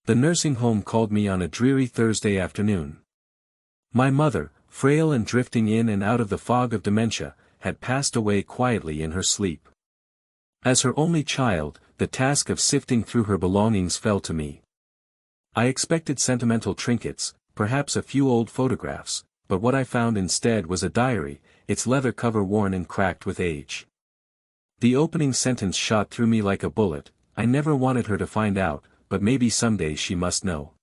The nursing home called me on a dreary Thursday afternoon. My mother, frail and drifting in and out of the fog of dementia, had passed away quietly in her sleep. As her only child, the task of sifting through her belongings fell to me. I expected sentimental trinkets, perhaps a few old photographs, but what I found instead was a diary, its leather cover worn and cracked with age. The opening sentence shot through me like a bullet. I never wanted her to find out, but maybe someday she must know.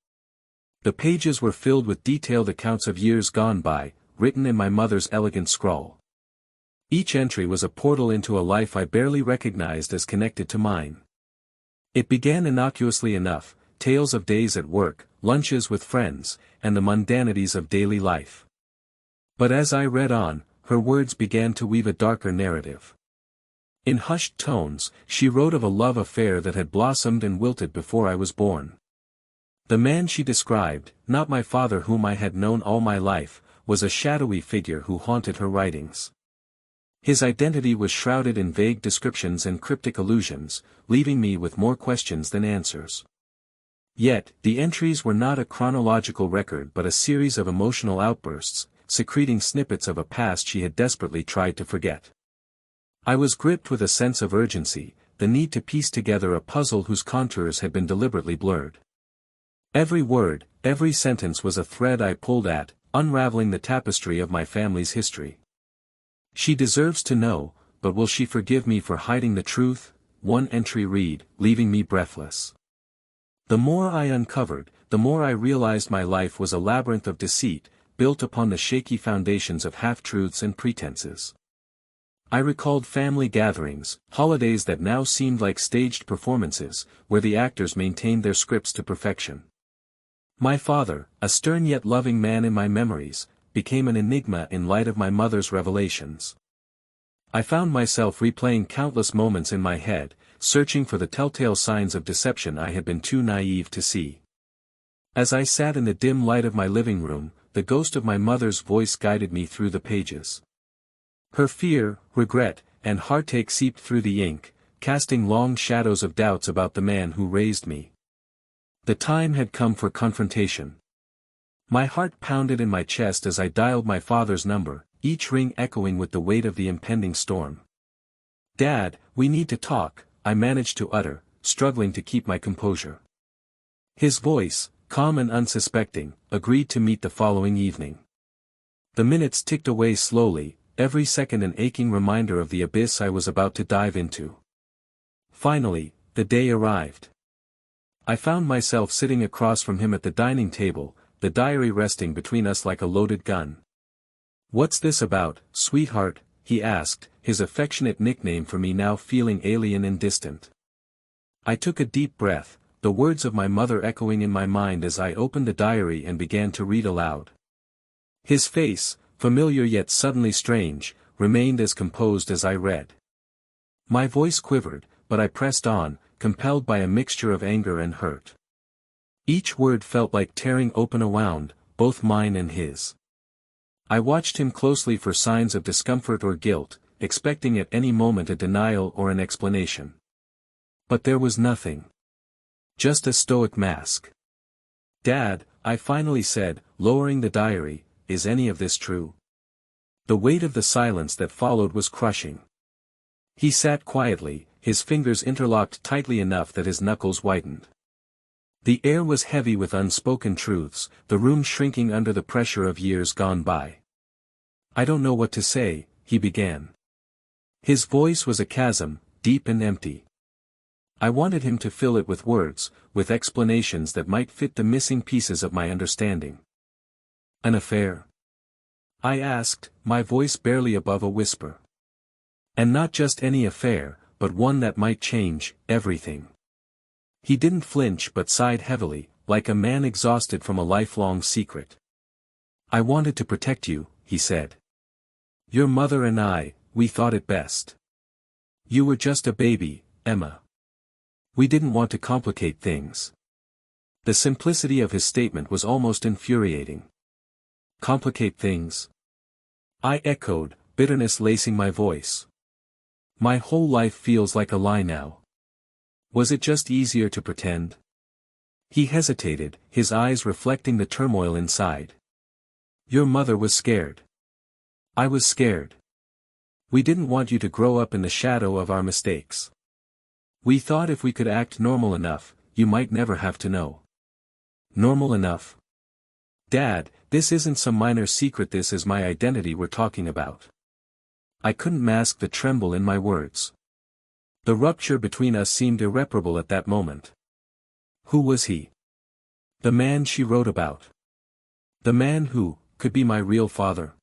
The pages were filled with detailed accounts of years gone by, written in my mother's elegant scrawl. Each entry was a portal into a life I barely recognized as connected to mine. It began innocuously enough, tales of days at work, lunches with friends, and the mundanities of daily life. But as I read on, her words began to weave a darker narrative. In hushed tones, she wrote of a love affair that had blossomed and wilted before I was born. The man she described, not my father whom I had known all my life, was a shadowy figure who haunted her writings. His identity was shrouded in vague descriptions and cryptic allusions, leaving me with more questions than answers. Yet, the entries were not a chronological record but a series of emotional outbursts, secreting snippets of a past she had desperately tried to forget. I was gripped with a sense of urgency, the need to piece together a puzzle whose contours had been deliberately blurred. Every word, every sentence was a thread I pulled at, unraveling the tapestry of my family's history. She deserves to know, but will she forgive me for hiding the truth? One entry read, leaving me breathless. The more I uncovered, the more I realized my life was a labyrinth of deceit, built upon the shaky foundations of half-truths and pretenses. I recalled family gatherings, holidays that now seemed like staged performances, where the actors maintained their scripts to perfection. My father, a stern yet loving man in my memories, became an enigma in light of my mother's revelations. I found myself replaying countless moments in my head, searching for the telltale signs of deception I had been too naive to see. As I sat in the dim light of my living room, the ghost of my mother's voice guided me through the pages. Her fear, regret, and heartache seeped through the ink, casting long shadows of doubts about the man who raised me. The time had come for confrontation. My heart pounded in my chest as I dialed my father's number, each ring echoing with the weight of the impending storm. "Dad, we need to talk," I managed to utter, struggling to keep my composure. His voice, calm and unsuspecting, agreed to meet the following evening. The minutes ticked away slowly, every second an aching reminder of the abyss I was about to dive into. Finally, the day arrived. I found myself sitting across from him at the dining table, the diary resting between us like a loaded gun. "What's this about, sweetheart?" he asked, his affectionate nickname for me now feeling alien and distant. I took a deep breath, the words of my mother echoing in my mind as I opened the diary and began to read aloud. His face, familiar yet suddenly strange, remained as composed as I read. My voice quivered, but I pressed on, compelled by a mixture of anger and hurt. Each word felt like tearing open a wound, both mine and his. I watched him closely for signs of discomfort or guilt, expecting at any moment a denial or an explanation. But there was nothing. Just a stoic mask. "Dad," I finally said, lowering the diary, "is any of this true?" The weight of the silence that followed was crushing. He sat quietly, his fingers interlocked tightly enough that his knuckles whitened. The air was heavy with unspoken truths, the room shrinking under the pressure of years gone by. "I don't know what to say," he began. His voice was a chasm, deep and empty. I wanted him to fill it with words, with explanations that might fit the missing pieces of my understanding. "An affair?" I asked, my voice barely above a whisper. "And not just any affair, but one that might change everything." He didn't flinch but sighed heavily, like a man exhausted from a lifelong secret. "I wanted to protect you," he said. "Your mother and I, we thought it best. You were just a baby, Emma. We didn't want to complicate things." The simplicity of his statement was almost infuriating. "Complicate things?" I echoed, bitterness lacing my voice. "My whole life feels like a lie now. Was it just easier to pretend?" He hesitated, his eyes reflecting the turmoil inside. Your mother was scared. I was scared. We didn't want you to grow up in the shadow of our mistakes. We thought if we could act normal enough, you might never have to know. Normal enough? Dad, this isn't some minor secret, this is my identity we're talking about. I couldn't mask the tremble in my words. The rupture between us seemed irreparable at that moment. Who was he? The man she wrote about. The man who could be my real father.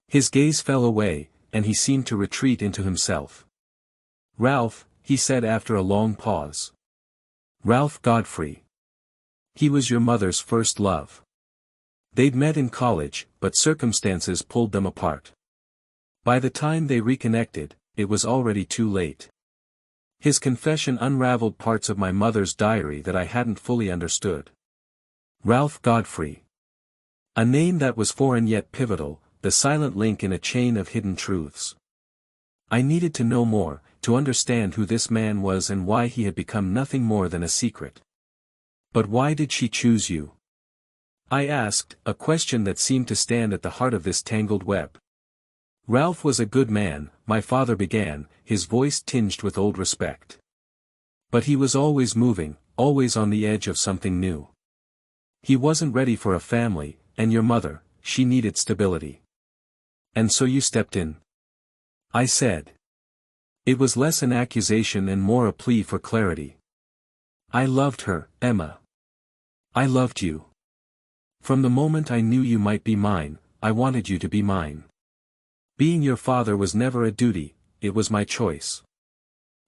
His gaze fell away, and he seemed to retreat into himself. Ralph, he said after a long pause. Ralph Godfrey. He was your mother's first love. They'd met in college, but circumstances pulled them apart. By the time they reconnected, it was already too late. His confession unraveled parts of my mother's diary that I hadn't fully understood. Ralph Godfrey. A name that was foreign yet pivotal, the silent link in a chain of hidden truths. I needed to know more, to understand who this man was and why he had become nothing more than a secret. But why did she choose you? I asked, a question that seemed to stand at the heart of this tangled web. Ralph was a good man, my father began, his voice tinged with old respect. But he was always moving, always on the edge of something new. He wasn't ready for a family, and your mother, she needed stability. And so you stepped in? I said. It was less an accusation and more a plea for clarity. I loved her, Emma. I loved you. From the moment I knew you might be mine, I wanted you to be mine. Being your father was never a duty, it was my choice.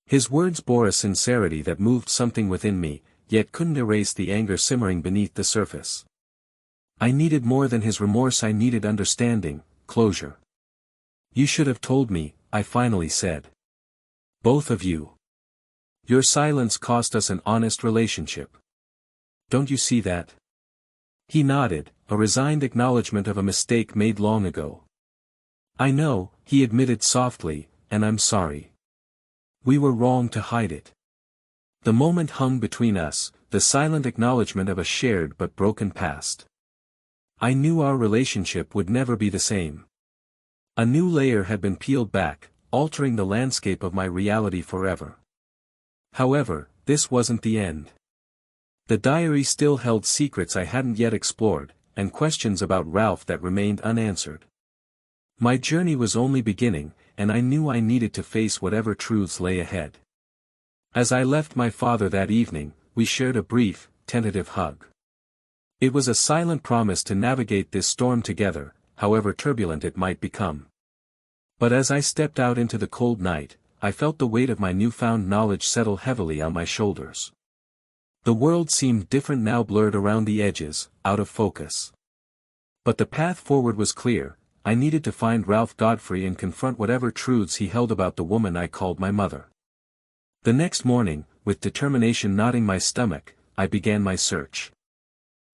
His words bore a sincerity that moved something within me, yet couldn't erase the anger simmering beneath the surface. I needed more than his remorse, I needed understanding, closure. You should have told me, I finally said. Both of you. Your silence cost us an honest relationship. Don't you see that? He nodded, a resigned acknowledgement of a mistake made long ago. I know, he admitted softly, and I'm sorry. We were wrong to hide it. The moment hung between us, the silent acknowledgement of a shared but broken past. I knew our relationship would never be the same. A new layer had been peeled back, altering the landscape of my reality forever. However, this wasn't the end. The diary still held secrets I hadn't yet explored, and questions about Ralph that remained unanswered. My journey was only beginning, and I knew I needed to face whatever truths lay ahead. As I left my father that evening, we shared a brief, tentative hug. It was a silent promise to navigate this storm together, however turbulent it might become. But as I stepped out into the cold night, I felt the weight of my newfound knowledge settle heavily on my shoulders. The world seemed different now, blurred around the edges, out of focus. But the path forward was clear. I needed to find Ralph Godfrey and confront whatever truths he held about the woman I called my mother. The next morning, with determination knotting my stomach, I began my search.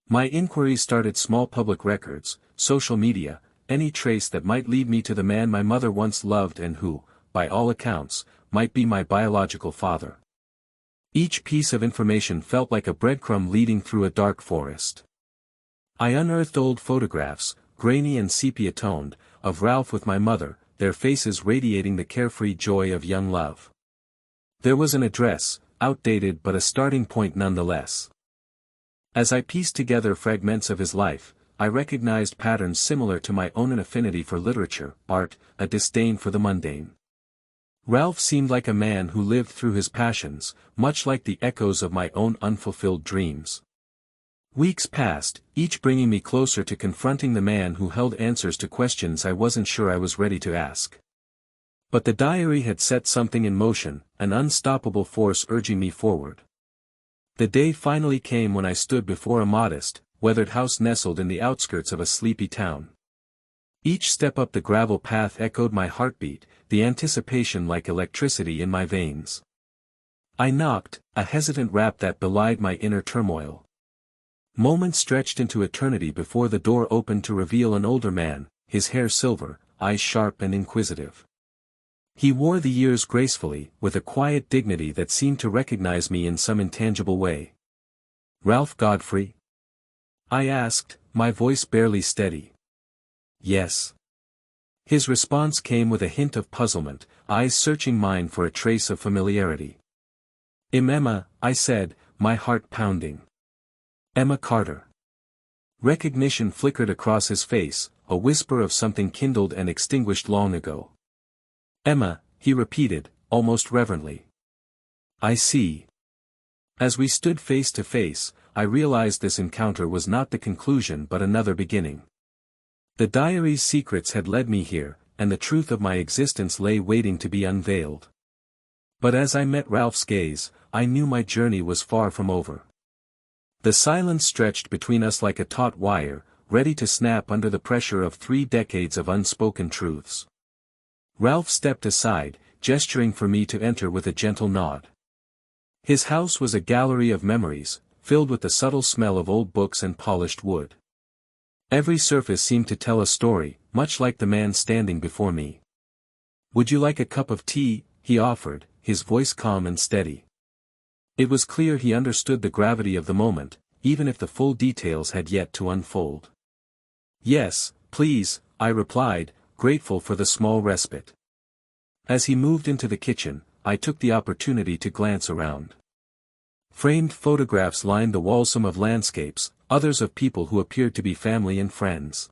My inquiries started small: public records, social media, any trace that might lead me to the man my mother once loved and who, by all accounts, might be my biological father. Each piece of information felt like a breadcrumb leading through a dark forest. I unearthed old photographs, grainy and sepia-toned, of Ralph with my mother, their faces radiating the carefree joy of young love. There was an address, outdated but a starting point nonetheless. As I pieced together fragments of his life, I recognized patterns similar to my own: an affinity for literature, art, a disdain for the mundane. Ralph seemed like a man who lived through his passions, much like the echoes of my own unfulfilled dreams. Weeks passed, each bringing me closer to confronting the man who held answers to questions I wasn't sure I was ready to ask. But the diary had set something in motion, an unstoppable force urging me forward. The day finally came when I stood before a modest, weathered house nestled in the outskirts of a sleepy town. Each step up the gravel path echoed my heartbeat, the anticipation like electricity in my veins. I knocked, a hesitant rap that belied my inner turmoil. Moments stretched into eternity before the door opened to reveal an older man, his hair silver, eyes sharp and inquisitive. He wore the years gracefully, with a quiet dignity that seemed to recognize me in some intangible way. Ralph Godfrey? I asked, my voice barely steady. Yes. His response came with a hint of puzzlement, eyes searching mine for a trace of familiarity. Emma, I said, my heart pounding. Emma Carter. Recognition flickered across his face, a whisper of something kindled and extinguished long ago. Emma, he repeated, almost reverently. I see. As we stood face to face, I realized this encounter was not the conclusion but another beginning. The diary's secrets had led me here, and the truth of my existence lay waiting to be unveiled. But as I met Ralph's gaze, I knew my journey was far from over. The silence stretched between us like a taut wire, ready to snap under the pressure of 3 decades of unspoken truths. Ralph stepped aside, gesturing for me to enter with a gentle nod. His house was a gallery of memories, filled with the subtle smell of old books and polished wood. Every surface seemed to tell a story, much like the man standing before me. Would you like a cup of tea? He offered, his voice calm and steady. It was clear he understood the gravity of the moment, even if the full details had yet to unfold. Yes, please, I replied, grateful for the small respite. As he moved into the kitchen, I took the opportunity to glance around. Framed photographs lined the walls, some of landscapes, others of people who appeared to be family and friends.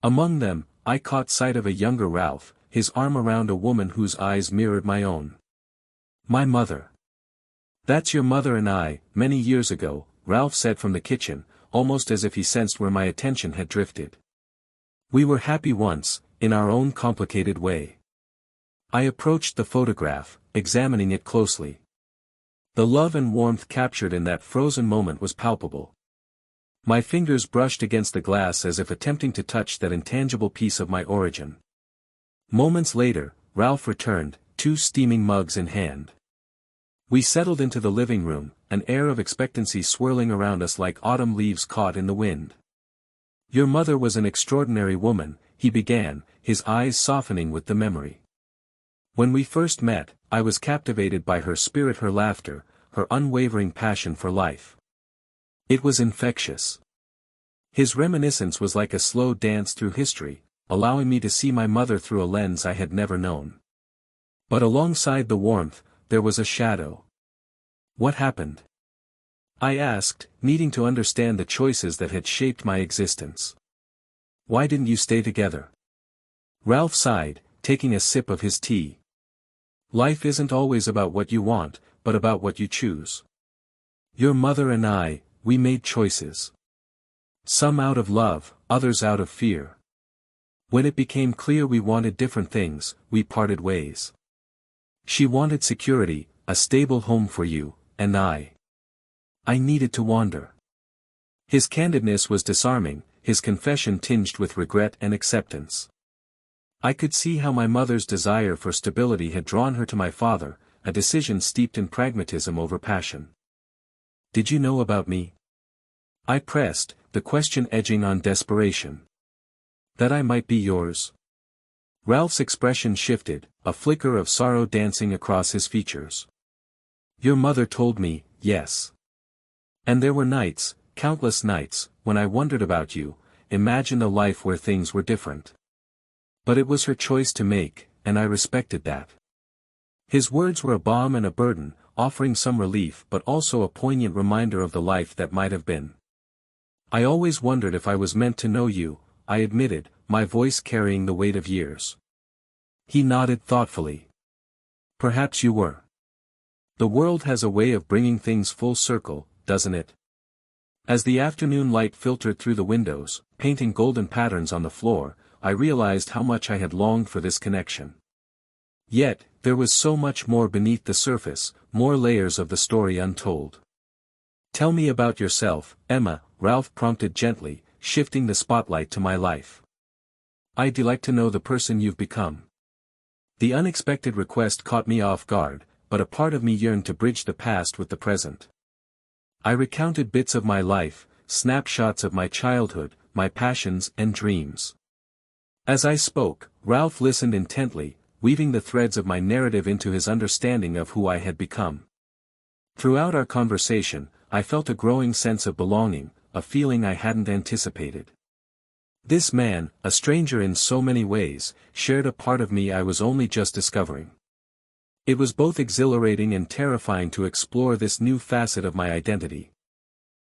Among them, I caught sight of a younger Ralph, his arm around a woman whose eyes mirrored my own. My mother. That's your mother and I, many years ago, Ralph said from the kitchen, almost as if he sensed where my attention had drifted. We were happy once, in our own complicated way. I approached the photograph, examining it closely. The love and warmth captured in that frozen moment was palpable. My fingers brushed against the glass as if attempting to touch that intangible piece of my origin. Moments later, Ralph returned, 2 steaming mugs in hand. We settled into the living room, an air of expectancy swirling around us like autumn leaves caught in the wind. Your mother was an extraordinary woman, he began, his eyes softening with the memory. When we first met, I was captivated by her spirit, her laughter, her unwavering passion for life. It was infectious. His reminiscence was like a slow dance through history, allowing me to see my mother through a lens I had never known. But alongside the warmth, there was a shadow. What happened? I asked, needing to understand the choices that had shaped my existence. Why didn't you stay together? Ralph sighed, taking a sip of his tea. Life isn't always about what you want, but about what you choose. Your mother and I, we made choices. Some out of love, others out of fear. When it became clear we wanted different things, we parted ways. She wanted security, a stable home for you, and I needed to wander. His candidness was disarming, his confession tinged with regret and acceptance. I could see how my mother's desire for stability had drawn her to my father, a decision steeped in pragmatism over passion. Did you know about me? I pressed, the question edging on desperation. That I might be yours? Ralph's expression shifted, a flicker of sorrow dancing across his features. Your mother told me, yes. And there were nights, countless nights, when I wondered about you, imagined a life where things were different. But it was her choice to make, and I respected that. His words were a balm and a burden, offering some relief but also a poignant reminder of the life that might have been. I always wondered if I was meant to know you, I admitted, my voice carrying the weight of years. He nodded thoughtfully. Perhaps you were. The world has a way of bringing things full circle, doesn't it? As the afternoon light filtered through the windows, painting golden patterns on the floor, I realized how much I had longed for this connection. Yet, there was so much more beneath the surface, more layers of the story untold. Tell me about yourself, Emma, Ralph prompted gently, shifting the spotlight to my life. I'd like to know the person you've become. The unexpected request caught me off guard, but a part of me yearned to bridge the past with the present. I recounted bits of my life, snapshots of my childhood, my passions and dreams. As I spoke, Ralph listened intently, weaving the threads of my narrative into his understanding of who I had become. Throughout our conversation, I felt a growing sense of belonging, a feeling I hadn't anticipated. This man, a stranger in so many ways, shared a part of me I was only just discovering. It was both exhilarating and terrifying to explore this new facet of my identity.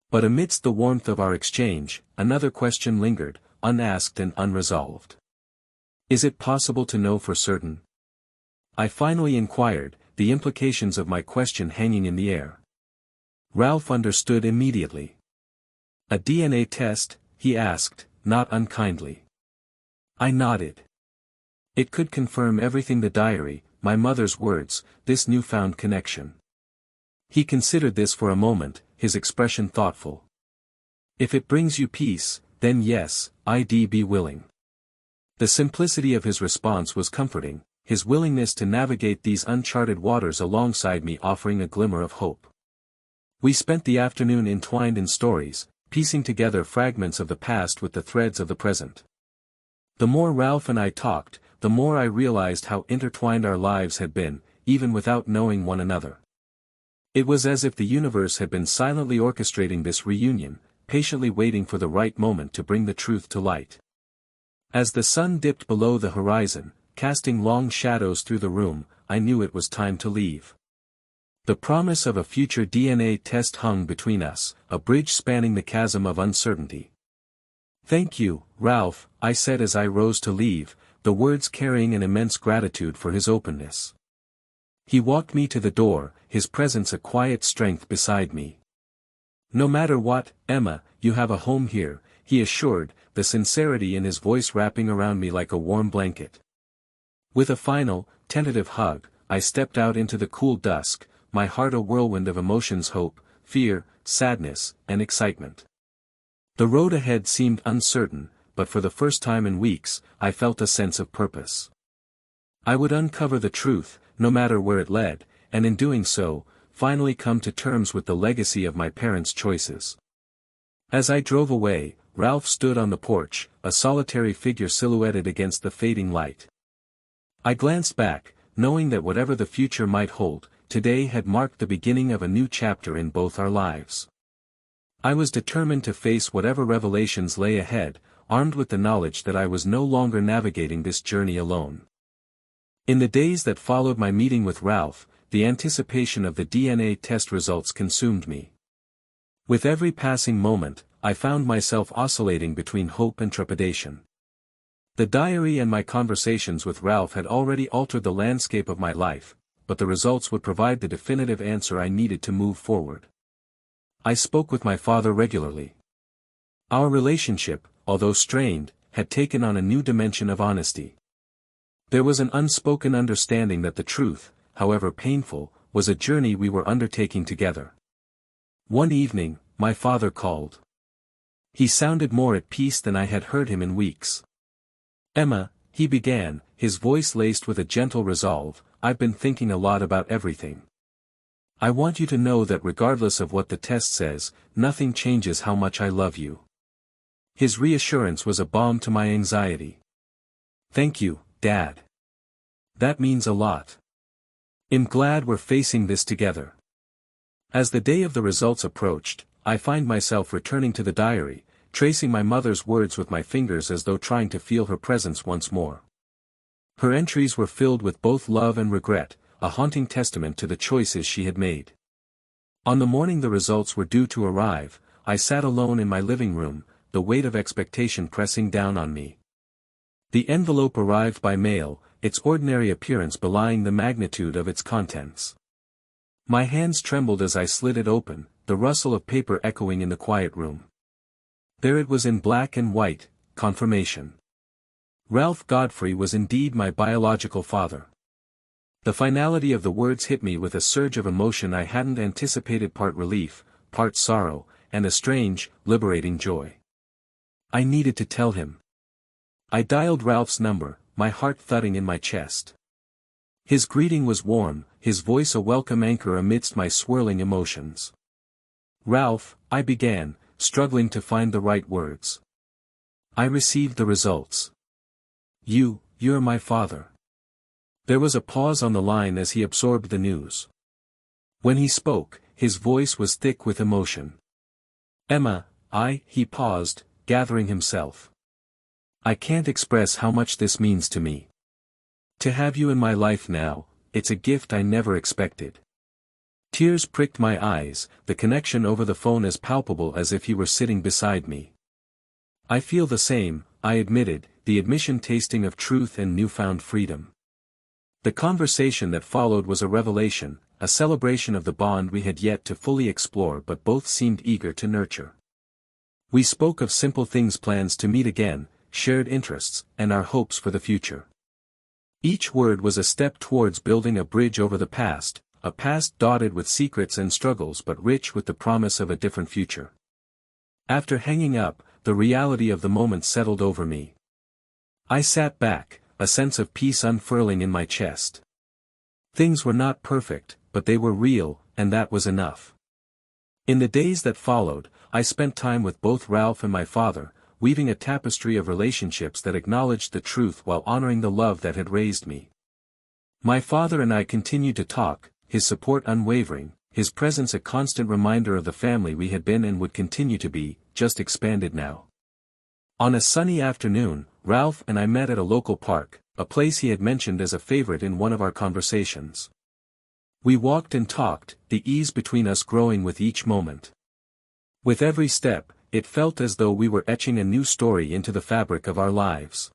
But amidst the warmth of our exchange, another question lingered, unasked and unresolved. Is it possible to know for certain? I finally inquired, the implications of my question hanging in the air. Ralph understood immediately. A DNA test, he asked, not unkindly. I nodded. It could confirm everything: the diary, my mother's words, this newfound connection. He considered this for a moment, his expression thoughtful. If it brings you peace, then yes, I'd be willing. The simplicity of his response was comforting, his willingness to navigate these uncharted waters alongside me offering a glimmer of hope. We spent the afternoon entwined in stories, piecing together fragments of the past with the threads of the present. The more Ralph and I talked, the more I realized how intertwined our lives had been, even without knowing one another. It was as if the universe had been silently orchestrating this reunion, patiently waiting for the right moment to bring the truth to light. As the sun dipped below the horizon, casting long shadows through the room, I knew it was time to leave. The promise of a future DNA test hung between us, a bridge spanning the chasm of uncertainty. Thank you, Ralph, I said as I rose to leave, the words carrying an immense gratitude for his openness. He walked me to the door, his presence a quiet strength beside me. No matter what, Emma, you have a home here, he assured, the sincerity in his voice wrapping around me like a warm blanket. With a final, tentative hug, I stepped out into the cool dusk, my heart a whirlwind of emotions: hope, fear, sadness, and excitement. The road ahead seemed uncertain, but for the first time in weeks, I felt a sense of purpose. I would uncover the truth, no matter where it led, and in doing so, finally come to terms with the legacy of my parents' choices. As I drove away, Ralph stood on the porch, a solitary figure silhouetted against the fading light. I glanced back, knowing that whatever the future might hold, today had marked the beginning of a new chapter in both our lives. I was determined to face whatever revelations lay ahead, armed with the knowledge that I was no longer navigating this journey alone. In the days that followed my meeting with Ralph, the anticipation of the DNA test results consumed me. With every passing moment, I found myself oscillating between hope and trepidation. The diary and my conversations with Ralph had already altered the landscape of my life, but the results would provide the definitive answer I needed to move forward. I spoke with my father regularly. Our relationship, although strained, had taken on a new dimension of honesty. There was an unspoken understanding that the truth, however painful, was a journey we were undertaking together. One evening, my father called. He sounded more at peace than I had heard him in weeks. Emma, he began, his voice laced with a gentle resolve, I've been thinking a lot about everything. I want you to know that regardless of what the test says, nothing changes how much I love you. His reassurance was a balm to my anxiety. Thank you, Dad. That means a lot. I'm glad we're facing this together. As the day of the results approached, I find myself returning to the diary, tracing my mother's words with my fingers as though trying to feel her presence once more. Her entries were filled with both love and regret, a haunting testament to the choices she had made. On the morning the results were due to arrive, I sat alone in my living room, the weight of expectation pressing down on me. The envelope arrived by mail, its ordinary appearance belying the magnitude of its contents. My hands trembled as I slid it open, the rustle of paper echoing in the quiet room. There it was in black and white, confirmation. Ralph Godfrey was indeed my biological father. The finality of the words hit me with a surge of emotion I hadn't anticipated, part relief, part sorrow, and a strange, liberating joy. I needed to tell him. I dialed Ralph's number, my heart thudding in my chest. His greeting was warm, his voice a welcome anchor amidst my swirling emotions. Ralph, I began, struggling to find the right words. I received the results. You're my father. There was a pause on the line as he absorbed the news. When he spoke, his voice was thick with emotion. Emma, he paused, gathering himself. I can't express how much this means to me. To have you in my life now, it's a gift I never expected. Tears pricked my eyes, the connection over the phone as palpable as if he were sitting beside me. I feel the same, I admitted, the admission tasting of truth and newfound freedom. The conversation that followed was a revelation, a celebration of the bond we had yet to fully explore but both seemed eager to nurture. We spoke of simple things, plans to meet again, shared interests, and our hopes for the future. Each word was a step towards building a bridge over the past, a past dotted with secrets and struggles but rich with the promise of a different future. After hanging up, the reality of the moment settled over me. I sat back, a sense of peace unfurling in my chest. Things were not perfect, but they were real, and that was enough. In the days that followed, I spent time with both Ralph and my father, weaving a tapestry of relationships that acknowledged the truth while honoring the love that had raised me. My father and I continued to talk, his support unwavering, his presence a constant reminder of the family we had been and would continue to be, just expanded now. On a sunny afternoon, Ralph and I met at a local park, a place he had mentioned as a favorite in one of our conversations. We walked and talked, the ease between us growing with each moment. With every step, it felt as though we were etching a new story into the fabric of our lives.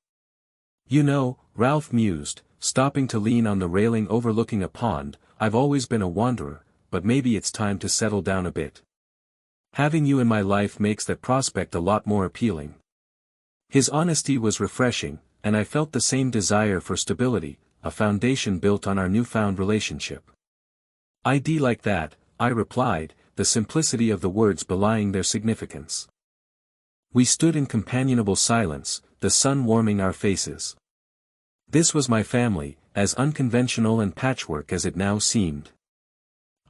You know, Ralph mused, stopping to lean on the railing overlooking a pond, I've always been a wanderer, but maybe it's time to settle down a bit. Having you in my life makes that prospect a lot more appealing. His honesty was refreshing, and I felt the same desire for stability, a foundation built on our newfound relationship. I'd like that, I replied, the simplicity of the words belying their significance. We stood in companionable silence, the sun warming our faces. This was my family, as unconventional and patchwork as it now seemed.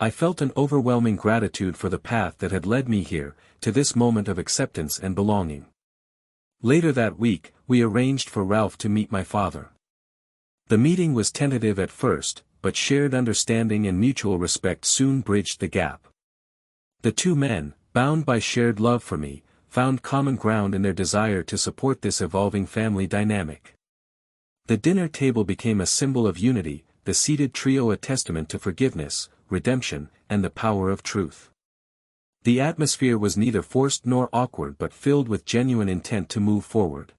I felt an overwhelming gratitude for the path that had led me here, to this moment of acceptance and belonging. Later that week, we arranged for Ralph to meet my father. The meeting was tentative at first, but shared understanding and mutual respect soon bridged the gap. The two men, bound by shared love for me, found common ground in their desire to support this evolving family dynamic. The dinner table became a symbol of unity, the seated trio a testament to forgiveness, redemption, and the power of truth. The atmosphere was neither forced nor awkward but filled with genuine intent to move forward.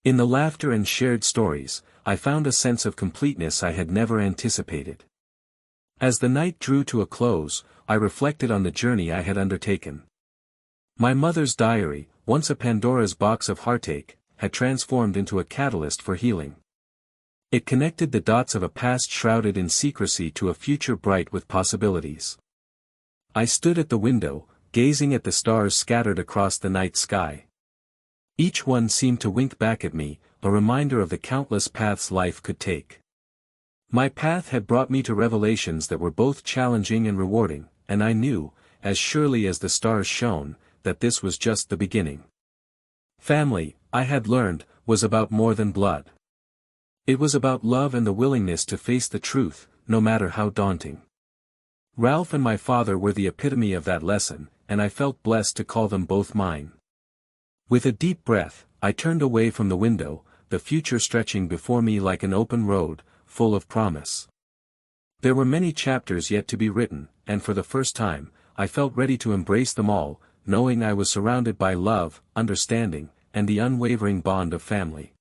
In the laughter and shared stories, I found a sense of completeness I had never anticipated. As the night drew to a close, I reflected on the journey I had undertaken. My mother's diary, once a Pandora's box of heartache, had transformed into a catalyst for healing. It connected the dots of a past shrouded in secrecy to a future bright with possibilities. I stood at the window, gazing at the stars scattered across the night sky. Each one seemed to wink back at me, a reminder of the countless paths life could take. My path had brought me to revelations that were both challenging and rewarding, and I knew, as surely as the stars shone, that this was just the beginning. Family, I had learned, was about more than blood. It was about love and the willingness to face the truth, no matter how daunting. Ralph and my father were the epitome of that lesson, and I felt blessed to call them both mine. With a deep breath, I turned away from the window, the future stretching before me like an open road, full of promise. There were many chapters yet to be written, and for the first time, I felt ready to embrace them all, knowing I was surrounded by love, understanding, and the unwavering bond of family.